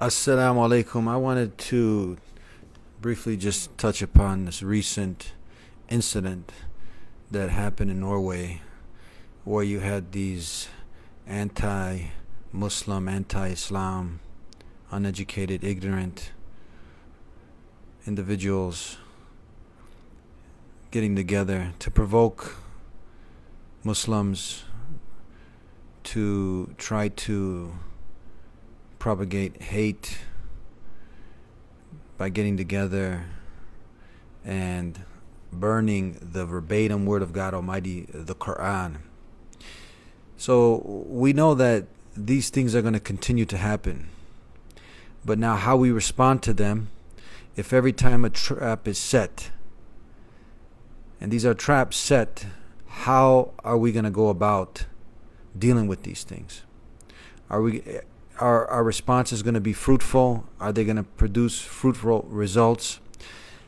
Assalamu alaikum. I wanted to briefly just touch upon this recent incident that happened in Norway where you had these anti Muslim, anti Islam, uneducated, ignorant individuals getting together to provoke Muslims to try to propagate hate by getting together and burning the verbatim word of God Almighty, the Quran. So we know that these things are going to continue to happen. But now how we respond to them, if every time a trap is set, and these are traps set, how are we going to go about dealing with these things? Our response is going to be fruitful? Are they going to produce fruitful results?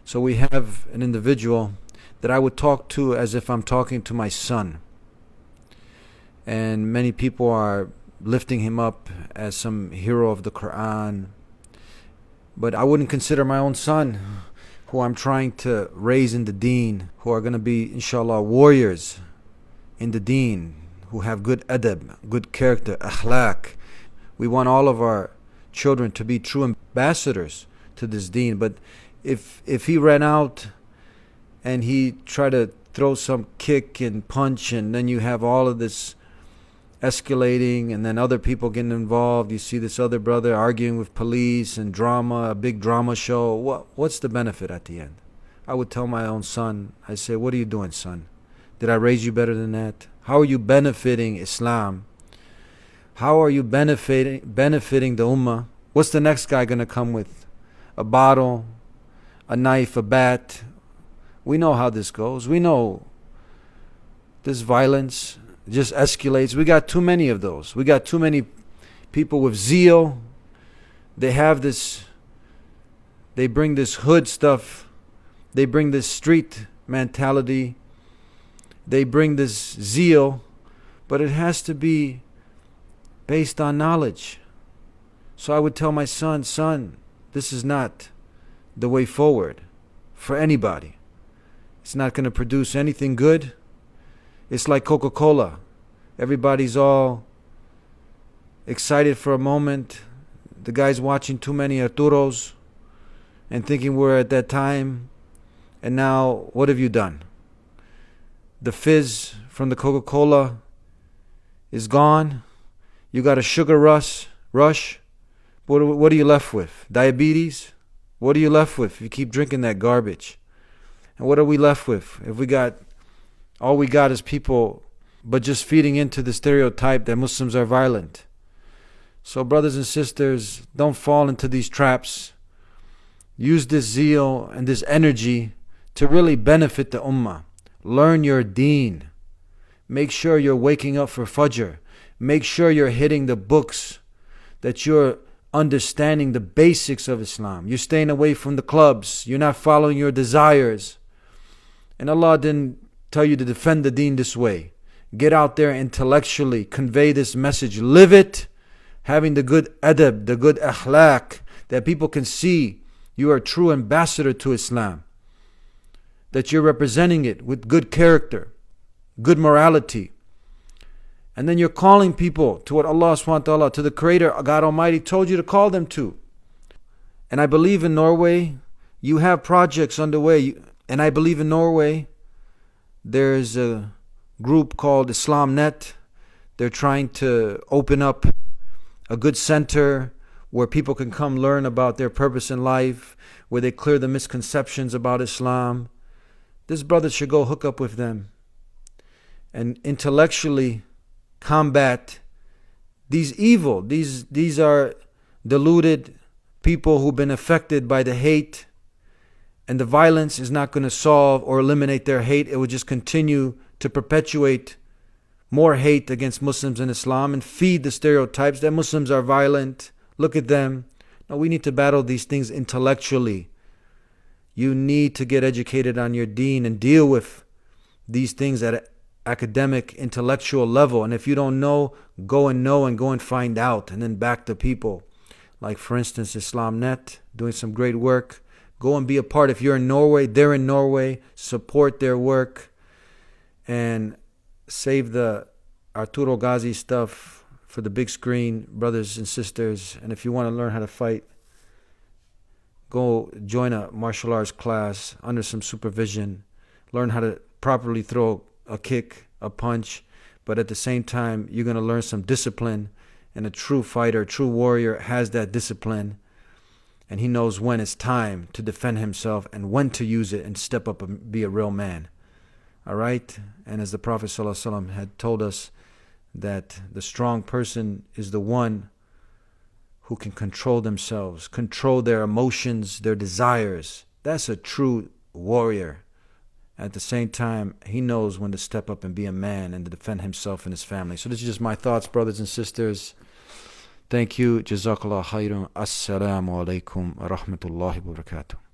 So we have an individual that I would talk to as if I'm talking to my son. And many people are lifting him up as some hero of the Quran. But I wouldn't consider my own son, who I'm trying to raise in the deen, who are going to be, inshallah, warriors in the deen, who have good adab, good character, akhlaq. We want all of our children to be true ambassadors to this deen. But if he ran out and he tried to throw some kick and punch, and then you have all of this escalating and then other people getting involved, you see this other brother arguing with police and drama, a big drama show, what's the benefit at the end? I would tell my own son, I say, what are you doing, son? Did I raise you better than that? How are you benefiting Islam? How are you benefiting the ummah? What's the next guy going to come with? A bottle, a knife, a bat? We know how this goes. We know this violence just escalates. We got too many of those. We got too many people with zeal. They have this, they bring this hood stuff. They bring this street mentality. They bring this zeal. But it has to be based on knowledge. So I would tell my son, this is not the way forward for anybody. It's not going to produce anything good. It's like Coca-Cola. Everybody's all excited for a moment. The guy's watching too many Arturos and thinking we're at that time. And now, what have you done? The fizz from the Coca-Cola is gone. You got a sugar rush. What are you left with? Diabetes? What are you left with if you keep drinking that garbage? And what are we left with if all we got is people but just feeding into the stereotype that Muslims are violent? So brothers and sisters, don't fall into these traps. Use this zeal and this energy to really benefit the ummah. Learn your deen. Make sure you're waking up for Fajr. Make sure you're hitting the books, that you're understanding the basics of Islam. You're staying away from the clubs. You're not following your desires. And Allah didn't tell you to defend the deen this way. Get out there intellectually, convey this message, live it, having the good adab, the good akhlaq, that people can see you are a true ambassador to Islam, that you're representing it with good character, good morality. And then you're calling people to what Allah subhanahu wa ta'ala, to the Creator, God Almighty, told you to call them to. And I believe in Norway, you have projects underway. And I believe in Norway, there's a group called Islam Net. They're trying to open up a good center where people can come learn about their purpose in life, where they clear the misconceptions about Islam. This brother should go hook up with them and intellectually combat these evil. These are deluded people who've been affected by the hate, and the violence is not going to solve or eliminate their hate. It will just continue to perpetuate more hate against Muslims and Islam and feed the stereotypes that Muslims are violent. Look at them. No, we need to battle these things intellectually. You need to get educated on your deen and deal with these things at an academic, intellectual level. And if you don't know and go and find out, and then back to people. like for instance IslamNet, doing some great work. Go and be a part. If you're in Norway, they're in Norway. Support their work and save the Arturo Ghazi stuff for the big screen, brothers and sisters. And if you want to learn how to fight, go join a martial arts class under some supervision. Learn how to properly throw a kick, a punch, but at the same time, you're going to learn some discipline. And a true fighter, a true warrior has that discipline. And he knows when it's time to defend himself and when to use it and step up and be a real man. All right? And as the Prophet ﷺ had told us, that the strong person is the one who can control themselves, control their emotions, their desires. That's a true warrior. At the same time, he knows when to step up and be a man and to defend himself and his family. So this is just my thoughts, brothers and sisters. Thank you. Jazakallah khairan. Assalamu alaikum wa rahmatullahi wa barakatuh.